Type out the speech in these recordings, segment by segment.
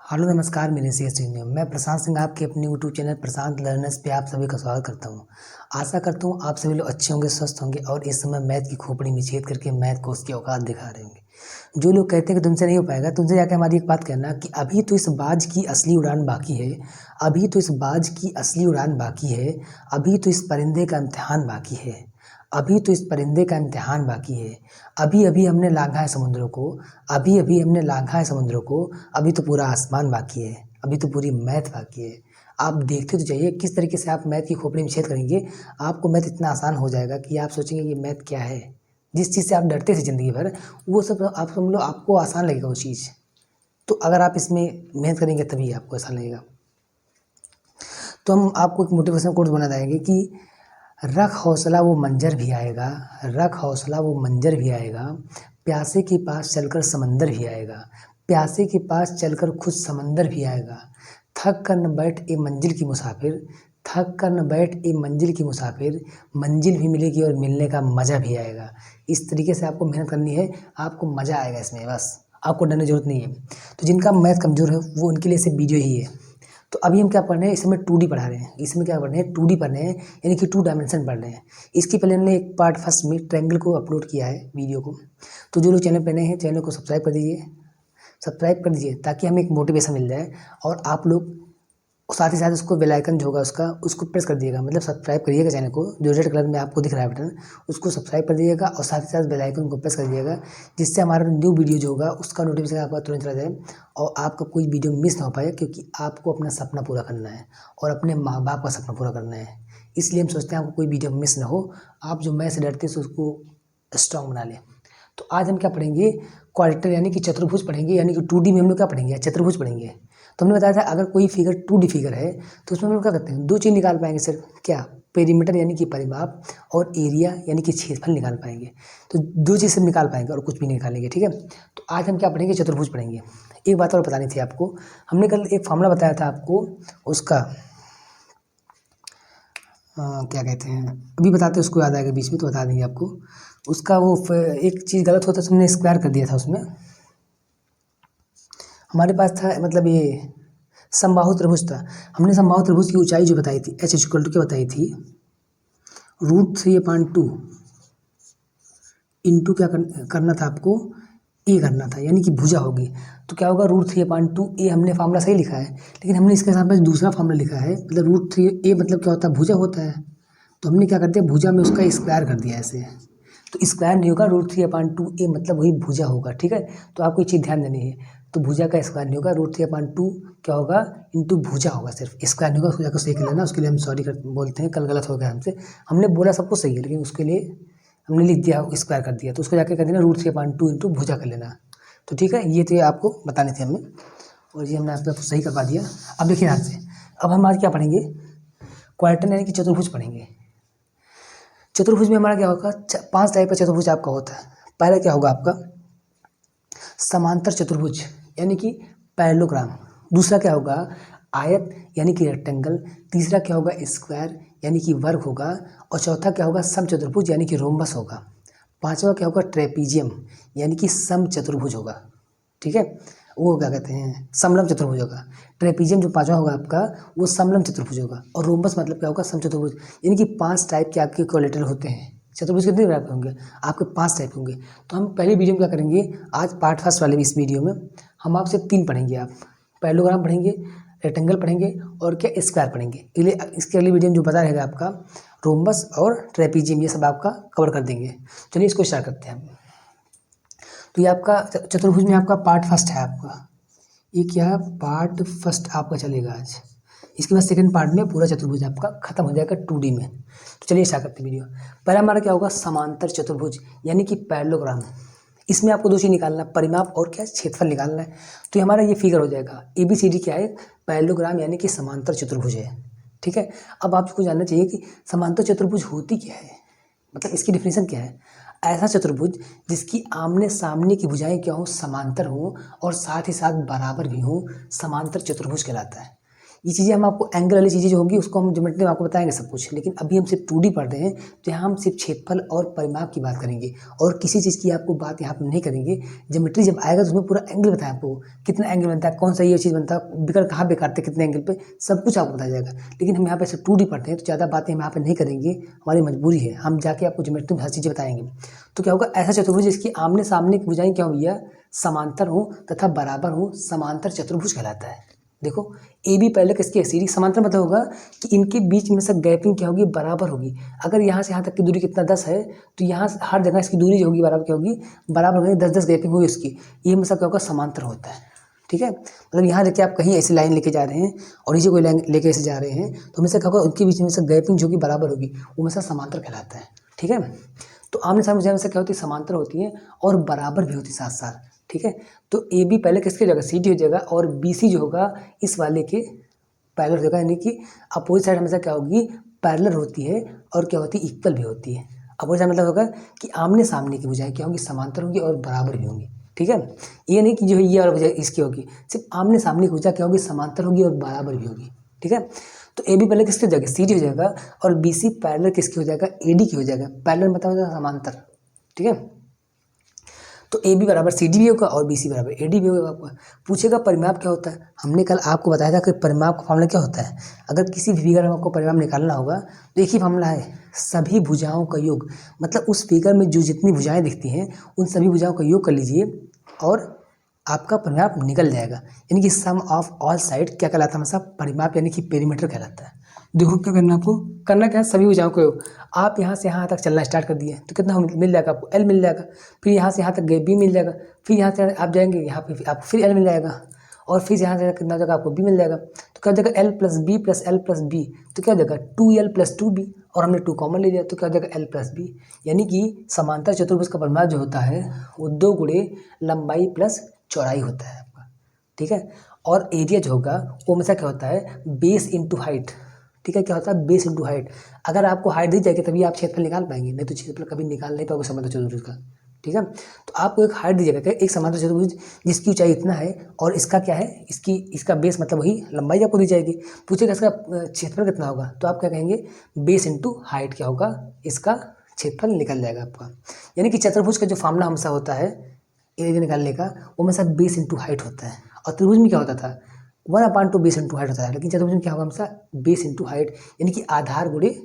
Hello नमस्कार मेरे C S में मैं प्रशांत सिंह आपके अपने यूट्यूब चैनल प्रशांत लर्नर्स पे आप सभी का स्वागत करता हूँ। आशा करता हूँ आप सभी लोग अच्छे होंगे, स्वस्थ होंगे और इस समय मैथ की खोपड़ी में छेद करके मैथ को उसकी औकात दिखा रहे होंगे। जो लोग कहते हैं कि तुमसे नहीं हो पाएगा, तुमसे जाकर हमारी एक बात कहना कि अभी तो इस बाज की असली उड़ान बाकी है, अभी तो इस बाज की असली उड़ान बाकी है, अभी तो इस परिंदे का इम्तिहान बाकी है, अभी तो इस परिंदे का इम्तिहान बाकी है। अभी अभी हमने लांघा है समुद्रों को, अभी अभी हमने लांघा है समुद्रों को, अभी तो पूरा आसमान बाकी है, अभी तो पूरी मैथ बाकी है। आप देखते तो जाइए किस तरीके से आप मैथ की खोपड़ी में छेद करेंगे। आपको मैथ इतना आसान हो जाएगा कि आप सोचेंगे ये मैथ क्या है। जिस चीज़ से आप डरते थे ज़िंदगी भर, वो सब आप समझ लो आपको आसान लगेगा वो चीज़। तो अगर आप इसमें मेहनत करेंगे तभी आपको आसान लगेगा। तो हम आपको एक मोटिवेशन कोट्स बना देंगे कि रख हौसला वो मंजर भी आएगा, रख हौसला वो मंजर भी आएगा, प्यासे के पास चलकर समंदर भी आएगा, प्यासे के पास चलकर खुद समंदर भी आएगा। थक कर न बैठ ए मंजिल की मुसाफिर, थक कर न बैठ ए मंजिल की मुसाफिर, मंजिल भी मिलेगी और मिलने का मज़ा भी आएगा। इस तरीके से आपको मेहनत करनी है, आपको मज़ा आएगा इसमें, बस आपको डरने की जरूरत नहीं है। तो जिनका मैथ कमज़ोर है वो उनके लिए सिर्फ वीडियो ही है। तो अभी हम क्या पढ़ रहे हैं, इसमें 2D पढ़ा रहे हैं, इसमें क्या पढ़ रहे हैं 2D पढ़ रहे हैं, यानी कि 2 डायमेंशन पढ़ रहे हैं। इसके पहले हमने एक पार्ट फर्स्ट में ट्रायंगल को अपलोड किया है वीडियो को। तो जो लोग चैनल पर नए हैं चैनल को सब्सक्राइब कर दीजिए, सब्सक्राइब कर दीजिए ताकि हमें एक मोटिवेशन मिल जाए। और आप लोग साथ ही साथ उसको बेल आइकन जो होगा उसको प्रेस कर दिएगा, मतलब सब्सक्राइब करिएगा चैनल को, जो रेड कलर में आपको दिख रहा है बटन उसको सब्सक्राइब कर दीजिएगा और साथ ही साथ बेल आइकन को प्रेस कर दिएगा, जिससे हमारा न्यू वीडियो जो होगा उसका नोटिफिकेशन आपका तुरंत चला जाए और आपका कोई वीडियो मिस ना हो पाए। क्योंकि आपको अपना सपना पूरा करना है और अपने माँ बाप का सपना पूरा करना है, इसलिए हम सोचते हैं आपको कोई वीडियो मिस ना हो। आप जो मैं से डरते हैं उसको स्ट्रॉन्ग बना लें। तो आज हम क्या पढ़ेंगे, क्वाड्रेटर यानी कि चतुर्भुज पढ़ेंगे, यानी कि 2D में हम लोग क्या पढ़ेंगे, चतुर्भुज पढ़ेंगे। तो हमने बताया था अगर कोई फिगर 2D फिगर है तो उसमें हम लोग क्या करते हैं, दो चीज़ निकाल पाएंगे सिर्फ, क्या, पेरीमीटर यानी कि परिमाप और एरिया यानी कि क्षेत्रफल निकाल पाएंगे। तो दो चीज़ से निकाल पाएंगे और कुछ भी नहीं निकालेंगे, ठीक है। तो आज हम क्या पढ़ेंगे, चतुर्भुज पढ़ेंगे। एक बात और बतानी थी आपको, हमने कल एक फॉर्मूला बताया था आपको, उसका क्या कहते हैं, अभी बताते हैं, उसको याद आएगा बीच में तो बता देंगे आपको। उसका वो एक चीज़ गलत होता है, हमने स्क्वायर कर दिया था उसमें। हमारे पास था मतलब ये समबाहु त्रिभुज था, हमने समबाहु त्रिभुज की ऊंचाई जो बताई थी h इक्वल टू क्या बताई थी, √3/2 इंटू क्या करना था आपको, ए करना था, यानी कि भुजा होगी। तो क्या होगा, √3/2 ए, हमने फार्मूला सही लिखा है लेकिन हमने इसके साथ में दूसरा फार्मूला लिखा है, मतलब √3 ए मतलब क्या होता है, भुजा होता है। तो हमने क्या करते हैं, भुजा में उसका स्क्वायर कर दिया ऐसे। तो स्क्वायर नहीं होगा, √3/2 ए मतलब वही भुजा होगा, ठीक है। तो आपको ये चीज़ ध्यान देनी है। तो भुजा का स्क्वायर नहीं होगा, √3/2 क्या होगा, इंटू भुजा होगा, सिर्फ स्क्वायर नहीं होगा। उसको जाकर सही कर लेना, उसके लिए हम सॉरी बोलते हैं, कल गलत हो गया हमसे। हमने बोला सब कुछ सही है लेकिन उसके लिए हमने लिख दिया स्क्वायर कर दिया, तो उसको जाकर कर देना √3/2 इंटू भुजा कर लेना। तो ठीक है, ये तो आपको बताने थे हमें और ये हमने आपको सही करवा दिया। अब देखिए ध्यान से, अब हम आज क्या पढ़ेंगे, क्वाड्रेटर यानी कि चतुर्भुज पढ़ेंगे। चतुर्भुज में हमारा क्या होगा, 5 टाइप का चतुर्भुज आपका होता है। पहला क्या होगा आपका, समांतर चतुर्भुज यानी कि पैरेललोग्राम। दूसरा क्या होगा, आयत यानी कि रेक्टेंगल। तीसरा क्या होगा, स्क्वायर यानी कि वर्ग होगा। और चौथा क्या होगा, समचतुर्भुज यानी कि रोम्बस होगा। पांचवा क्या होगा, ट्रेपीजियम यानी कि समचतुर्भुज होगा, ठीक है। वो क्या कहते हैं, समलंब चतुर्भुज होगा। ट्रेपीजियम जो पांचवा होगा आपका, वो समलंब चतुर्भुज होगा। और रोम्बस मतलब क्या होगा, समचतुर्भुज। यानी कि 5 टाइप के आपके क्वाड्रेटर होते हैं। चतुर्भुज कितने टाइप के होंगे, आपके 5 टाइप होंगे। तो हम पहले वीडियो में क्या करेंगे, आज पार्ट फर्स्ट वाले इस वीडियो में हम आपसे 3 पढ़ेंगे। आप पैरेललोग्राम पढ़ेंगे, रेक्टेंगल पढ़ेंगे और क्या, स्क्वायर पढ़ेंगे। इसके अगले वीडियो में जो बता रहेगा आपका रोम्बस और ट्रेपीजियम, ये सब आपका कवर कर देंगे। चलिए इसको स्टार्ट करते हैं। तो ये आपका चतुर्भुज में आपका पार्ट फर्स्ट है आपका, ये क्या है, पार्ट फर्स्ट आपका चलेगा आज। इसके बाद सेकंड पार्ट में पूरा चतुर्भुज आपका खत्म हो जाएगा 2D में। तो चलिए स्टार्ट करते हैं वीडियो। पहला हमारा क्या होगा, समांतर चतुर्भुज यानी कि पैरेललोग्राम। इसमें आपको 2 चीज़ निकालना, परिमाप और क्या, क्षेत्रफल निकालना है। तो ये हमारा ये फिगर हो जाएगा, ABCD क्या है, पैरेललोग्राम यानी कि समांतर चतुर्भुज है, ठीक है। अब आपको जानना चाहिए कि समांतर चतुर्भुज होती क्या है, मतलब इसकी डिफिनेशन क्या है। ऐसा चतुर्भुज जिसकी आमने सामने की भुजाएं क्या हो, समांतर हो और साथ ही साथ बराबर भी हो, समांतर चतुर्भुज कहलाता है। ये चीज़ें हम आपको एंगल वाली चीज़ें जो होंगी उसको हम ज्योमेट्री में आपको बताएंगे सब कुछ, लेकिन अभी हम सिर्फ 2D पढ़ रहे हैं, तो यहाँ हम सिर्फ क्षेत्रफल और परिमाप की बात करेंगे और किसी चीज़ की आपको बात यहाँ पर नहीं करेंगे। ज्योमेट्री जब आएगा तो उसमें पूरा एंगल बताएं आपको, कितना एंगल बनता है, कौन सा ये चीज़ बनता है, बिगड़ कहाँ पे काटते कितने एंगल पे, सब कुछ आपको बताया जाएगा। लेकिन हम यहाँ पे सिर्फ 2D पढ़ते हैं तो ज़्यादा बातें हम यहाँ पर नहीं करेंगे, हमारी मजबूरी है, हम जाके आपको ज्योमेट्री में हर चीज़ें बताएंगे। तो क्या होगा, ऐसा चतुर्भुज जिसकी आमने सामने की भुजाएं क्या हो भैया, समांतर हो तथा बराबर हो, समांतर चतुर्भुज कहलाता है। देखो ए बी पहले किसकी है, सीधी समांतर मतलब होगा कि इनके बीच में से गैपिंग क्या होगी, बराबर होगी। अगर यहाँ से यहाँ तक की दूरी कितना 10 है, तो यहाँ हर जगह इसकी दूरी जो होगी बराबर क्या होगी, बराबर होगी, 10-10 गैपिंग होगी उसकी, ये हमेशा क्या होगा, समांतर होता है। ठीक है, मतलब यहाँ देखिए आप कहीं ऐसी लाइन लेके जा रहे हैं और नीचे कोई लाइन लेके ऐसे जा रहे हैं, तो हमेशा क्या होगा, उनके बीच में से गैपिंग जो कि बराबर होगी वो हमेशा समांतर कहलाता है। ठीक है, तो आमने सामने भुजाएं हमेशा क्या होती है, समांतर होती है और बराबर भी होती है साथ साथ। ठीक है, तो ए बी पहले किसके हो जाएगा, सी डी हो जाएगा, और बी सी जो होगा इस वाले के पैरेलल हो जाएगा, यानी कि अपोजिट साइड हमेशा क्या होगी, पैरेलल होती है और क्या होती है, इक्वल भी होती है। अपोजिट साइड मतलब होगा कि आमने सामने की भुजाएं क्या होंगी, समांतर होंगी और बराबर भी होंगी। ठीक है, ये नहीं कि जो है ये और भुजा इसकी होगी, सिर्फ आमने सामने की भुजा क्या होगी, समांतर होगी और बराबर भी होगी। ठीक है, तो ए बी पहले किसके हो जाएगा, सी डी हो जाएगा, और बी सी पैरेलल किसकी हो जाएगा, ए डी की हो जाएगा। पैरेलल मतलब होगा समांतर। ठीक है, तो ए बी बराबर सी डी भी होगा और बी सी बराबर ए डी भी होगा। आपका पूछेगा परिमाप क्या होता है, हमने कल आपको बताया था कि परिमाप का फॉर्मूला क्या होता है। अगर किसी भी फिगर में आपको परिमाप निकालना होगा तो एक ही फॉर्मूला है, सभी भुजाओं का योग। मतलब उस फिगर में जो जितनी भुजाएं दिखती हैं उन सभी भुजाओं का योग कर लीजिए और आपका परिमाप निकल जाएगा। यानी कि सम ऑफ ऑल साइड क्या कहलाता है, हमेशा परिमाप यानी कि पेरीमीटर कहलाता है। देखो क्या करना, आपको करना क्या है, सभी भुजाओं को आप यहाँ से यहाँ तक चलना स्टार्ट कर दिए तो कितना मिल जाएगा आपको, एल मिल जाएगा। फिर यहाँ से यहाँ तक गए बी मिल जाएगा, फिर यहाँ से आप जाएंगे यहाँ पे आपको फिर एल मिल जाएगा, और फिर यहाँ से कितना हो जाएगा, आपको बी मिल जाएगा। तो क्या हो जाएगा, L plus B plus L plus B, तो क्या हो जाएगा 2l प्लस 2b, और हमने 2 कॉमन ले लिया तो क्या हो जाएगा एल प्लस बी। यानी कि समांतर चतुर्भुज का परिमाप जो होता है वो 2 गुणे लंबाई प्लस चौड़ाई होता है आपका। ठीक है, और एरिया जो होगा वो हमेशा क्या होता है, बेस इंटू हाइट। ठीक है, क्या होता है, बेस इंटू हाइट। अगर आपको हाइट दी जाएगी तभी आप क्षेत्रफल निकाल पाएंगे, नहीं तो क्षेत्रफल कभी निकाल नहीं पाओगे समांतर चतुर्भुज का। ठीक है, तो आपको एक हाइट दी जाएगा, एक समांतर चतुर्भुज जिसकी ऊंचाई इतना है और इसका क्या है, इसका बेस मतलब वही लंबाई आपको दी जाएगी। पूछेगा इसका क्षेत्रफल कितना होगा, तो आप क्या कहेंगे, बेस इंटू हाइट क्या होगा, इसका क्षेत्रफल निकल जाएगा आपका। यानी कि चतुर्भुज का जो फार्मूला हमेशा होता है एरिया निकालने का, वो हमेशा बेस इंटू हाइट होता है। और त्रिभुज में क्या होता था, 1/2 बेस इंटू हाइट होता है, लेकिन चतुर्भुज में क्या होगा, हमेशा बेस इंटू हाइट, यानी कि आधार गुणे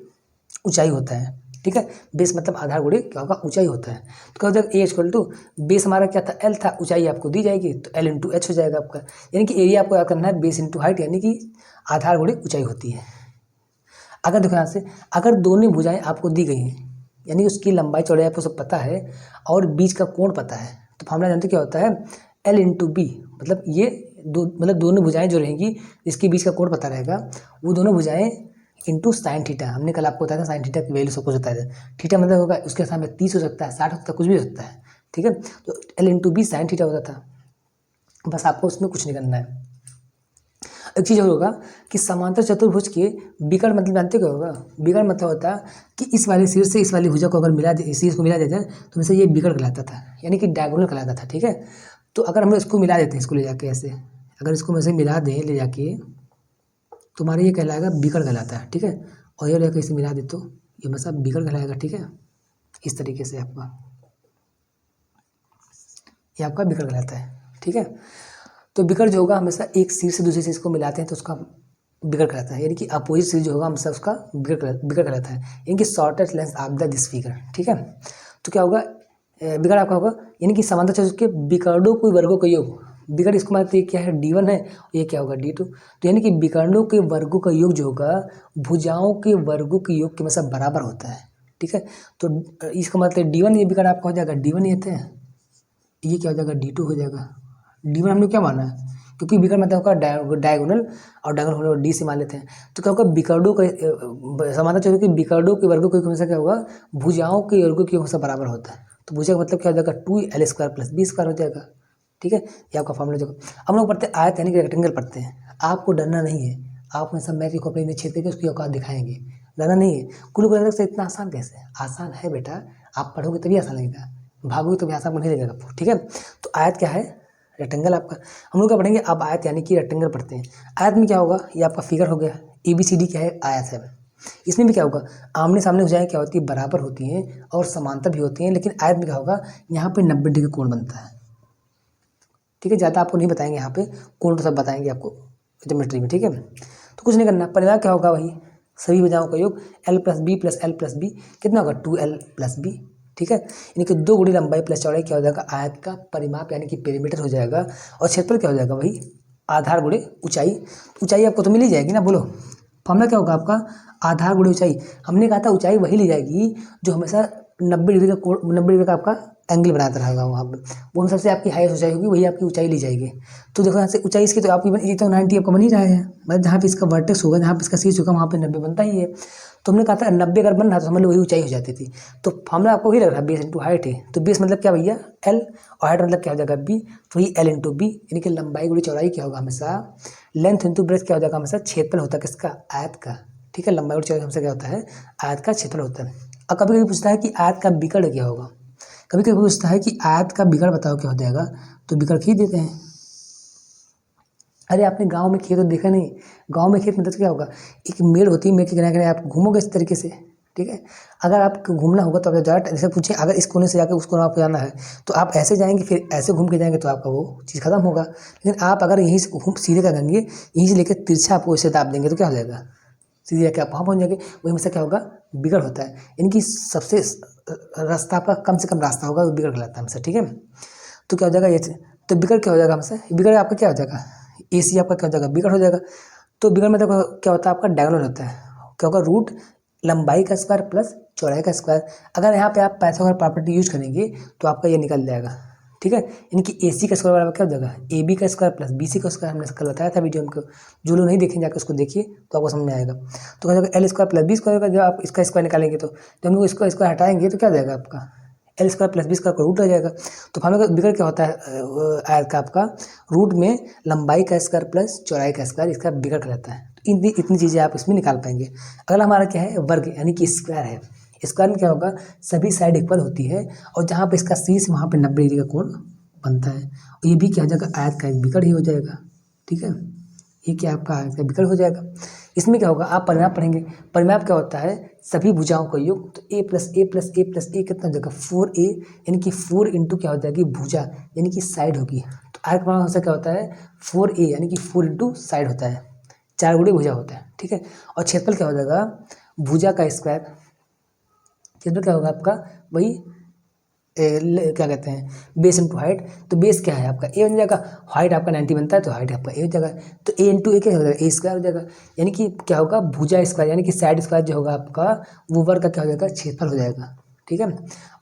ऊंचाई होता है। ठीक है, बेस मतलब आधार गुणे क्या होगा, ऊंचाई होता है। तो क्या हो जाएगा, ए इक्वल टू बेस हमारा क्या था, एल था, ऊंचाई आपको दी जाएगी तो एल इंटू एच हो जाएगा आपका। यानी कि एरिया आपको याद करना है बेस इंटू हाइट, यानी कि आधार गुणे ऊंचाई होती है। अगर देखो यहाँ से, अगर दोनों भुजाएं आपको दी गई हैं, यानी उसकी लंबाई चौड़ाई आपको सब पता है और बीच का कोण पता है, तो फार्मूला जानते क्या होता है, एल इंटू बी। मतलब ये मतलब दोनों भुजाएं जो रहेंगी जिसके बीच का कोण पता रहेगा, वो दोनों भुजाएं इंटू साइन थीटा। हमने कल आपको बताया था साइन थीटा की वैल्यू सब कुछ बताया था। थीटा मतलब होगा उसके सामने 30 हो सकता है, 60 हो सकता है, कुछ भी हो सकता है। ठीक है, तो L into B sine theta होता था, बस आपको उसमें कुछ नहीं करना है। एक चीज़ और होगा कि समांतर चतुर्भुज के विकर्ण मतलब जानते क्या होगा, विकर्ण मतलब होता है कि इस वाले सिर से इस वाली भुजा को अगर मिला दे, इस चीज़ को मिला देते हैं तो हमेशा ये विकर्ण कहलाता था, यानी कि डायगोनल कहलाता था। ठीक है, तो अगर हम इसको मिला देते हैं, इसको ले जाके ऐसे, अगर इसको वैसे मिला दें ले जाके, तो हमारा ये कहलाएगा विकर्ण कहलाता है। ठीक है, और ये लेकर इसे मिला दे तो ये हमेशा विकर्ण कहलाएगा। ठीक है, इस तरीके से आपका ये आपका विकर्ण कहलाता है। ठीक है, तो विकर्ण जो होगा हमेशा एक सिर से दूसरे सिर को मिलाते हैं तो उसका विकर्ण कहलाता है, यानी कि अपोजिट सिर जो होगा हमेशा उसका विकर्ण कहलाता है, यानी कि shortest length of the this figure. ठीक है, तो क्या होगा, विकर्ण आपका होगा यानी कि समांतर चतुर्भुज के विकर्णों के वर्गों का योग। विकर्ण इसको मतलब ये क्या है, D1 है, और ये क्या होगा D2। तो यानी कि विकर्णों के वर्गों का योग जो होगा भुजाओं के वर्गों के योग के हमेशा बराबर होता है। ठीक है, तो इसका मतलब D1 ये विकर्ण आपका हो जाएगा D1 ये थे, ये क्या हो जाएगा D2 हो जाएगा। D1 हमने क्या माना है, क्योंकि विकर्ण मतलब होगा डायगोनल, और डायगोनल होगा डी से मान लेते हैं। तो क्या होगा, विकर्णों का समांतर चतुर्भुज के विकर्णों के वर्गों के हमेशा क्या होगा, भुजाओं के वर्गों के हमेशा बराबर होता है। तो भुजा का मतलब क्या हो जाएगा, 2l² प्लस b² हो जाएगा। ठीक है, ये आपका फॉर्मूला जो हम लोग पढ़ते हैं आयत यानी कि रेक्टेंगल पढ़ते हैं। आपको डरना नहीं है, आप हमेशा मैथ की कॉपी में छेद करके उसकी औकात दिखाएंगे, डरना नहीं है। कुल को से इतना आसान कैसे, आसान है बेटा, आप पढ़ोगे तभी आसान लगेगा, भागोगे तभी आसान नहीं लगेगा। ठीक है, तो आयत क्या है, रेक्टेंगल आपका, हम लोग क्या पढ़ेंगे अब आयत यानी कि रेक्टेंगल पढ़ते हैं। आयत में क्या होगा, ये आपका फिगर हो गया, ABCD क्या है, आयत है। इसमें भी क्या होगा, आमने सामने भुजाएं क्या होती है, बराबर होती हैं और समांतर भी होती हैं, लेकिन आयत में क्या होगा, यहाँ पे 90 डिग्री कोण बनता है। ठीक है, ज़्यादा आपको नहीं बताएंगे यहाँ पे, कोण तो सब बताएंगे आपको ज्योमेट्री में। ठीक है, तो कुछ नहीं करना, परिणाम क्या होगा भाई, सभी भुजाओं का योग L+B+L+B कितना होगा 2L+B। ठीक है, यानी कि 2 गुणी लंबाई प्लस चौड़ाई क्या हो जाएगा, आयत का परिमाप यानी कि पेरीमीटर हो जाएगा, और क्षेत्रफल क्या हो जाएगा भाई, आधार गुणे ऊंचाई। ऊंचाई आपको तो मिल ही जाएगी ना, बोलो फॉर्मूला क्या होगा आपका, आधार गुणे ऊंचाई। हमने कहा था ऊंचाई वही ली जाएगी जो हमेशा 90 डिग्री का कोण, 90 डिग्री का आपका एंगल बनाता रहेगा वहाँ पे, वो हम सबसे आपकी हाईएस्ट ऊंचाई होगी, वही आपकी ऊंचाई ली जाएगी। तो देखो यहाँ से ऊंचाई इसकी तो आपकी ये तो 90 आपका बन ही रहा है, मतलब जहाँ पे इसका वर्टेक्स होगा, जहाँ पे इसका शीर्ष होगा वहाँ पे 90 बनता ही है। तो हमने कहा था 90 अगर बन रहा तो समझ लो वही ऊंचाई हो जाती थी। तो फॉर्मूला आपको वही लग रहा है, बेस इंटू हाइट है, तो बेस मतलब क्या भैया L, और हाइट मतलब क्या हो जाएगा B, तो वही L इंटू बी, यानी कि लंबाई गुणी चौड़ाई क्या होगा हमेशा, लेंथ इंटू ब्रेथ क्या हो जाएगा हमेशा, क्षेत्रफल होता है किसका, आयत का। ठीक है, लंबाई गुणी चौड़ाई हमसे क्या होता है, आयत का क्षेत्रफल होता है। अब कभी कभी पूछता है कि आयत का विकर्ण क्या होगा, कभी कभी पूछता है कि आयत का विकर्ण बताओ क्या हो जाएगा, तो विकर्ण खींच देते हैं। अरे आपने गांव में खेत तो देखा नहीं, गांव में खेत मतलब क्या होगा, एक मेड़ होती है, मेड़ के किनारे आप घूमोगे इस तरीके से। ठीक है, अगर आपको घूमना होगा तो आप ज़्यादा जैसे पूछे, अगर इस कोने से जाकर उस कोने आपको जाना है तो आप ऐसे जाएंगे, फिर ऐसे घूम के जाएंगे तो आपका वो चीज़ खत्म होगा। लेकिन आप अगर यहीं से घूम सीधे कर देंगे, यहीं से लेकर तिरछा आपको ऐसे दाब देंगे तो क्या हो जाएगा, सीधे जाके आप वहाँ पहुँच जाएंगे। वही हमेशा क्या होगा, बिगड़ होता है, इनकी सबसे रास्ता आपका कम से कम रास्ता होगा, वो बिगड़ कहलाता है हमेशा। ठीक है, तो क्या हो जाएगा ये, तो बिगड़ क्या हो जाएगा हमसे, बिगड़ आपका क्या हो जाएगा, AC आपका क्या हो जाएगा, बिगड़ हो जाएगा। तो बिगड़ में देखो क्या होता है आपका डायगोनल होता है, क्या होगा, रूट लंबाई का स्क्वायर प्लस चौड़ाई का स्क्वायर। अगर यहाँ पे आप पाइथागोरस प्रॉपर्टी यूज करेंगे तो आपका ये निकल जाएगा। ठीक है, इनकी AC का स्क्वायर बराबर क्या हो जाएगा, AB का स्क्वायर प्लस BC का स्क्वायर, हमने कल बताया था वीडियो में, जो लोग नहीं देखें जाकर उसको देखिए तो आपको समझ में आएगा। तो क्या होगा L square plus B square होगा, जब आप इसका स्क्वायर निकालेंगे तो जब हम लोग इसको स्क्वायर हटाएंगे तो क्या हो जाएगा आपका, L square plus B square का रूट आ जाएगा। तो हम लोग बिगड़ क्या होता है आयत का आपका, रूट में लंबाई का स्क्वायर प्लस चौड़ाई का स्क्वायर, इसका बिगड़ रहता है। तो इतनी चीज़ें आप इसमें निकाल पाएंगे। अगला हमारा क्या है, वर्ग यानी कि स्क्वायर है। स्क्वायर में क्या होगा, सभी साइड इक्वल होती है, और जहाँ पे इसका शीर्ष वहाँ पे 90 डिग्री का कोण बनता है, और ये भी क्या हो जाएगा, आयत का एक बिगड़ ही हो जाएगा। ठीक है, ये क्या आपका आयत का बिगड़ हो जाएगा। इसमें क्या होगा, आप परिमाप पढ़ेंगे, परिमाप क्या होता है, सभी भुजाओं का योग, तो A+A+A+A कितना हो जाएगा 4A, यानी कि 4 इंटू क्या हो जाएगी भुजा, यानी कि साइड होगी। तो आयत का हमेशा क्या होता है 4A, यानी कि 4 इंटू साइड होता है, 4 गुणे भुजा होता है। ठीक है, और क्षेत्रफल क्या हो जाएगा, भुजा का स्क्वायर, क्षेत्रफल क्या होगा आपका वही क्या कहते हैं, बेस इंटू हाइट। तो बेस क्या है आपका A बन जाएगा, हाइट आपका 90 बनता है तो हाइट आपका A हो जाएगा, तो A इंटू A क्या हो जाएगा, A स्क्वायर हो जाएगा। यानी कि क्या होगा, भुजा स्क्वायर यानी कि साइड स्क्वायर जो होगा आपका, वो वर्ग का क्या हो जाएगा, क्षेत्रफल हो जाएगा। ठीक है,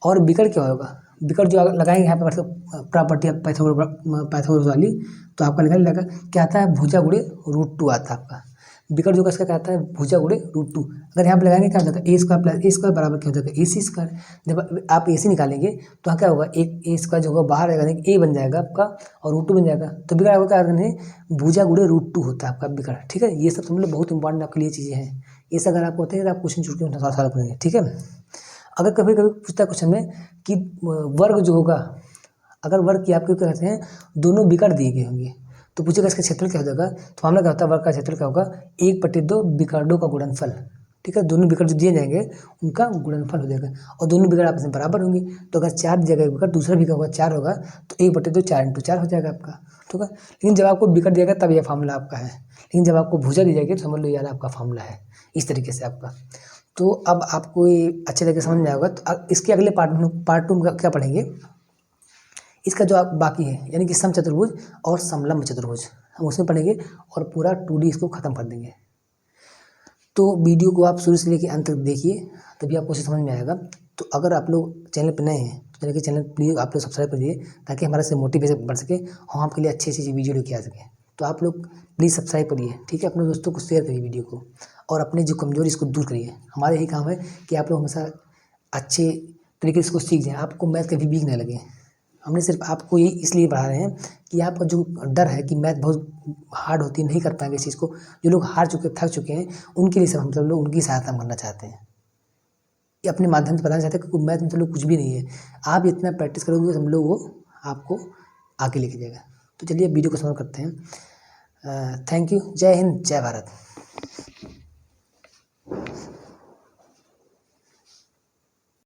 और बिगड़ क्या होगा, बिगड़ जो लगाएंगे यहाँ पे मतलब प्रॉपर्टी पाइथागोरस वाली, तो आपका निकल जाएगा क्या आता है, भुजा गुणे √2 आता है आपका। बिगड़ जो इसका क्या आता है, भुजा गुणे √2। अगर यहाँ पे लगाएंगे क्या हो जाएगा, A square plus A square बराबर क्या हो जाएगा, AC स्क्वायर। जब आप AC निकालेंगे तो यहाँ क्या होगा, एक A स्क्वायर जो होगा बाहर आएगा, A बन जाएगा आपका और √2 बन जाएगा। तो बिगड़ आपका क्या करना है, भुजा गुणे √2 होता है आपका बिगड़। ठीक है, ये सब समझ लो बहुत इंपॉर्टेंट आपके लिए चीज़ें हैं, ये सब अगर आपको होते हैं तो आप क्वेश्चन छूट के सॉल्व करेंगे। ठीक है, अगर कभी कभी पूछता है क्वेश्चन में कि वर्ग जो होगा, अगर वर्ग की आपको क्या कहते हैं, दोनों बिगड़ दिए गए होंगे, तो पूछेगा इसका क्षेत्रफल क्या हो जाएगा, तो हमने क्या होता है वर्ग का क्षेत्रफल क्या होगा, 1/2 बिगड़ों का गुणनफल। ठीक है, दोनों बिगड़ जो दिए जाएंगे उनका गुणनफल हो जाएगा, और दोनों बिगड़ आपस में बराबर होंगे। तो अगर 4 दिया गया बिगड़, दूसरा भी क्या होगा 4 होगा, तो 1/2 4 इंटू 4 हो जाएगा आपका। ठीक है, लेकिन जब आपको बिगड़ दिया गया तब यह फार्मूला आपका है, लेकिन जब आपको भुजा दी जाएगी तो समझ लो यार आपका फार्मूला है, इस तरीके से आपका। तो अब आपको ये अच्छे तरीके से समझ में आएगा। तो इसके अगले पार्ट 2 में क्या पढ़ेंगे, इसका जो आप बाकी है यानी कि समचतुर्भुज और समलंब चतुर्भुज, हम उसमें पढ़ेंगे और पूरा 2D इसको ख़त्म कर देंगे। तो वीडियो को आप शुरू से लेकर अंत तक देखिए, तभी आपको उसे समझ में आएगा। तो अगर आप लोग चैनल पर नए हैं तो चैनल प्लीज़ आप लोग सब्सक्राइब करिए, ताकि हमारे से मोटिवेशन बढ़ सके, हम आपके लिए अच्छी अच्छी वीडियो लेके आ सकें। तो आप लोग प्लीज़ सब्सक्राइब करिए, ठीक है, अपने दोस्तों को शेयर करिए वीडियो को, और अपने जो कमजोरी इसको दूर करिए। हमारा यही काम है कि आप लोग हमेशा अच्छे तरीके से इसको सीख जाएँ, आपको मैथ कभी वीक नहीं लगे। हमने सिर्फ आपको ये इसलिए पढ़ा रहे हैं कि आपका जो डर है कि मैथ बहुत हार्ड होती है, नहीं कर पाएंगे इस चीज़ को, जो लोग हार चुके थक चुके हैं, उनके लिए सब हम सब लोग उनकी सहायता करना चाहते हैं। ये अपने माध्यम से बताना चाहते हैं कि मैथ में तो लोग कुछ भी नहीं है, आप इतना प्रैक्टिस करोगे हम लोग वो आपको आगे लेके जाएगा। तो चलिए वीडियो को समाप्त करते हैं। Thank you. जय हिंद, जय भारत।